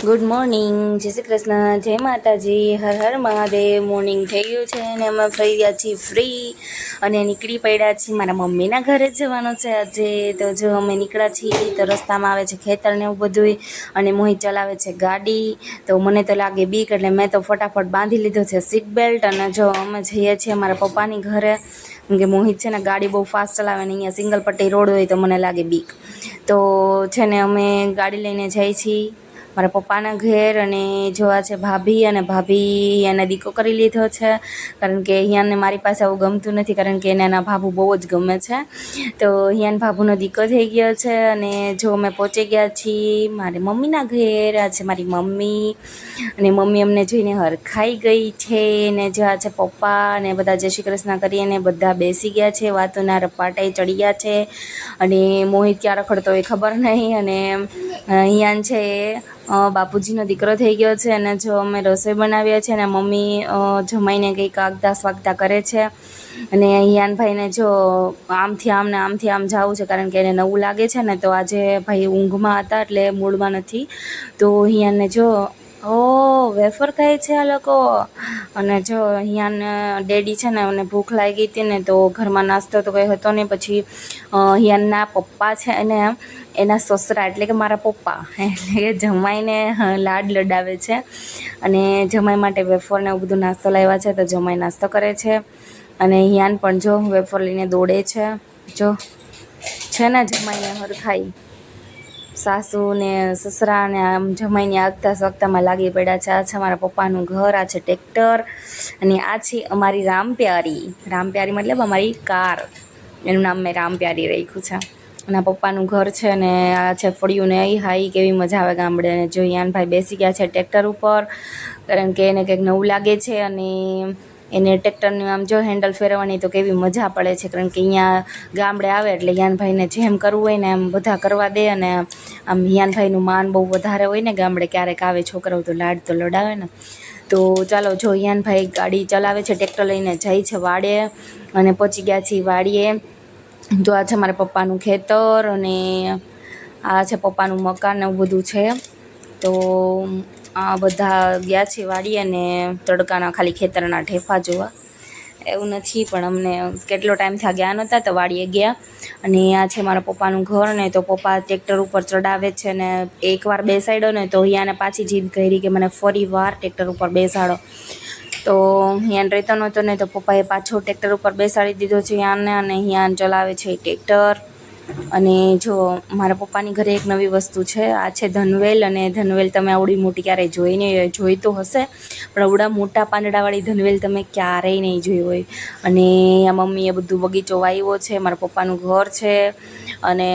Good morning, જય શ્રી કૃષ્ણ, જય માતાજી, હર હર મહાદેવ। મોર્નિંગ થઈ ગયું છે અને અમે થઈ ગયા છીએ ફ્રી અને નીકળી પડ્યા છીએ મારા મમ્મીના ઘરે જવાનું છે આજે। તો જો અમે નીકળ્યા છીએ તો રસ્તામાં આવે છે ખેતર ને એવું બધું અને મોહિત ચલાવે છે ગાડી। તો મને તો લાગે બીક એટલે મેં તો ફટાફટ બાંધી લીધો છે સીટ બેલ્ટ અને જો અમે જઈએ છીએ મારા પપ્પાની ઘરે, કેમ કે મોહિત છે ને ગાડી બહુ ફાસ્ટ ચલાવે ને અહીંયા સિંગલ પટ્ટી રોડ હોય તો મને લાગે બીક। તો છે ને અમે ગાડી લઈને જઈએ છીએ મારા પપ્પાના ઘેર અને જોવા છે ભાભી, અને ભાભી એને દીકો કરી લીધો છે કારણ કે હિયાનને મારી પાસે આવું ગમતું નથી કારણ કે એને એના ભાભુ બહુ જ ગમે છે। તો હિયાન ભાભુનો દીકો થઈ ગયો છે અને જો અમે પહોંચી ગયા છીએ મારી મમ્મીના ઘેર। આ છે મારી મમ્મી અને મમ્મી અમને જોઈને હરખાઈ ગઈ છે ને જો આ છે પપ્પા અને બધા જય શ્રી કૃષ્ણ કરીને બધા બેસી ગયા છે, વાતોના રપાટે ચડી ગયા છે અને મોહિત ક્યાં રખડતો હોય ખબર નહીં। અને હિયાન છે બાપુજીનો દીકરો થઈ ગયો છે અને જો અમે રસોઈ બનાવીએ છીએ અને મમ્મી જમાઈને કંઈક આગતા સ્વાગતા કરે છે અને હિયાનભાઈને જો આમથી આમ ને આમથી આમ જવું છે કારણ કે એને નવું લાગે છે ને, તો આજે ભાઈ ઊંઘમાં હતા એટલે મૂડમાં નથી। તો હિયાનને જો વેફર ખાય છે આ લોકો અને જો હિયાન ડેડી છે ને અને ભૂખ લાગી હતી ને તો ઘરમાં નાસ્તો તો કંઈ હતો નહીં, પછી હિયાનના પપ્પા છે અને એના સસરા એટલે કે મારા પપ્પા એટલે કે જમાઈને લાડ લડાવે છે અને જમાઈ માટે વેફર ને એવું બધું નાસ્તો લાવ્યા છે તો જમાઈ નાસ્તો કરે છે અને હિયાન પણ જો વેફર લઈને દોડે છે। જો છે ને જમાઈને હરખાઈ સાસુ ને સસરા ને આમ જમાઈને આગતા સ્વાગતામાં લાગી પડ્યા છે। આ છે મારા પપ્પાનું ઘર, આ છે ટ્રેક્ટર અને આ છે અમારી રામપ્યારી। રામપ્યારી મતલબ અમારી કાર, એનું નામ મેં રામપ્યારી રાખ્યું છે અને પપ્પાનું ઘર છે અને આ છે ફળિયું ને હાઈ કેવી મજા આવે ગામડે। અને જો યાનભાઈ બેસી ગયા છે ટ્રેક્ટર ઉપર કારણ કે એને કંઈક નવું લાગે છે અને એને ટ્રેક્ટરનું આમ જો હેન્ડલ ફેરવવાની તો કેવી મજા પડે છે કારણ કે અહીંયા ગામડે આવે એટલે યાનભાઈને જેમ કરવું હોય ને એમ બધા કરવા દે અને આમ યાનભાઈનું માન બહુ વધારે હોય ને ગામડે, ક્યારેક આવે છોકરાઓ તો લાડ તો લડાવે ને। તો ચાલો જો યાનભાઈ ગાડી ચલાવે છે, ટ્રેક્ટર લઈને જાય છે વાડે અને પહોંચી ગયા છીએ વાડીએ। તો આ છે મારા પપ્પાનું ખેતર અને આ છે પપ્પાનું મકાન ને એવું બધું છે। તો આ બધા ગયા છે વાડીએ અને તડકાના ખાલી ખેતરના ઢેફા જોવા, એવું નથી પણ અમને કેટલો ટાઈમ થયા ગયા નહોતા તો વાડીએ ગયા। અને આ છે મારા પપ્પાનું ઘર ને તો પપ્પા ટ્રેક્ટર ઉપર ચડાવે છે ને એકવાર બેસાડ્યો ને તો હિયાને પાછી જીદ કરી કે મને ફરી વાર ટ્રેક્ટર ઉપર બેસાડો। તો હિયાન રહેતો નહોતો ને તો પપ્પાએ પાછો ટ્રેક્ટર ઉપર બેસાડી દીધો છે હિયાનને અને હિયાન ચલાવે છે ટ્રેક્ટર। અને જો મારા પપ્પાની ઘરે એક નવી વસ્તુ છે, આ છે ધનવેલ અને ધનવેલ તમે આવડી મોટી ક્યારેય જોઈ તો હશે પણ આવડા મોટા પાંદડાવાળી ધનવેલ તમે ક્યારેય નહીં જોઈ હોય। અને આ મમ્મીએ બધું બગીચો વાવ્યો છે, મારા પપ્પાનું ઘર છે અને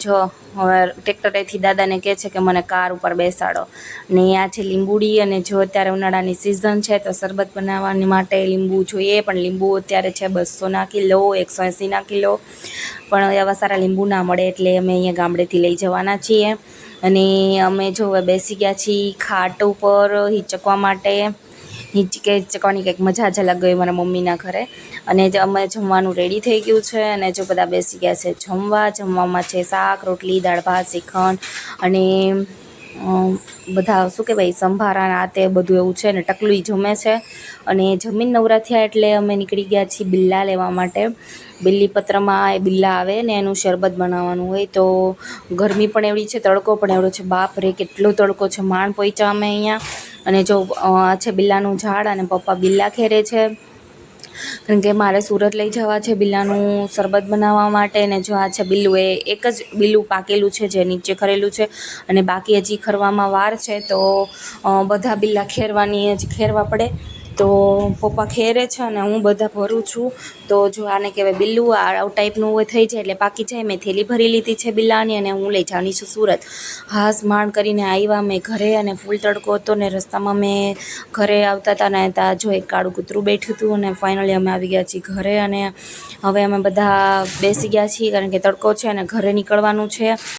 જો હવે ટ્રેક્ટરેથી દાદાને કહે છે કે મને કાર ઉપર બેસાડો। ને આ છે લીંબુડી અને જો અત્યારે ઉનાળાની સિઝન છે તો શરબત બનાવવાની માટે લીંબુ જોઈએ પણ લીંબુ અત્યારે છે 200 કિલો, 180 કિલો, પણ એવા સારા લીંબુ ના મળે એટલે અમે અહીંયા ગામડેથી લઈ જવાના છીએ। અને અમે જો હવે બેસી ગયા છીએ ખાટ ઉપર હિંચકવા માટે। હિંચકવાની કંઈક મજા જ અલગ ગઈ મારા મમ્મીના ઘરે અને અમે જમવાનું રેડી થઈ ગયું છે અને જો બધા બેસી ગયા છે જમવામાં છે શાક રોટલી દાળ ભાત શ્રીખંડ અને બધા શું કહેવાય સંભારા આ તે બધું એવું છે ને ટકલું જમે છે। અને જમીન નવરા થયા એટલે અમે નીકળી ગયા છીએ બિલ્લા લેવા માટે। બિલ્લીપત્રમાં એ બિલ્લા આવે ને એનું શરબત બનાવવાનું હોય તો ગરમી પણ એવડી છે, તડકો પણ એવડો છે, બાપ રે કેટલો તડકો છે, માંડ પહોંચ્યા અમે અહીંયા। અને જો આ છે બિલ્લાનું ઝાડ અને પપ્પા બિલ્લા ખેરે છે કારણ કે મારે સુરત લઈ જવા છે બિલ્લાનું શરબત બનાવવા માટે। અને જો આ છે બિલ્લું, એ એક જ બિલ્લું પાકેલું છે જે નીચે ખરેલું છે અને બાકી હજી ખરવામાં વાર છે તો બધા બિલ્લા ખેરવા પડે। તો પપ્પા ખેરે છે અને હું બધા ભરું છું। તો જો આને કહેવાય બિલ્લું, આ ટાઈપનું હોય થઈ જાય એટલે પાકી જાય। મેં થેલી ભરી લીધી છે બિલ્લાની અને હું લઈ જવાની છું સુરત। હાશ માંડ કરીને આવ્યા મેં ઘરે અને ફૂલ તડકો હતો ને રસ્તામાં મેં ઘરે આવતા હતા ને ત્યાં જો એક કાળું કૂતરું બેઠું હતું અને ફાઇનલી અમે આવી ગયા છીએ ઘરે અને હવે અમે બધા બેસી ગયા છીએ કારણ કે તડકો છે અને ઘરે નીકળવાનું છે।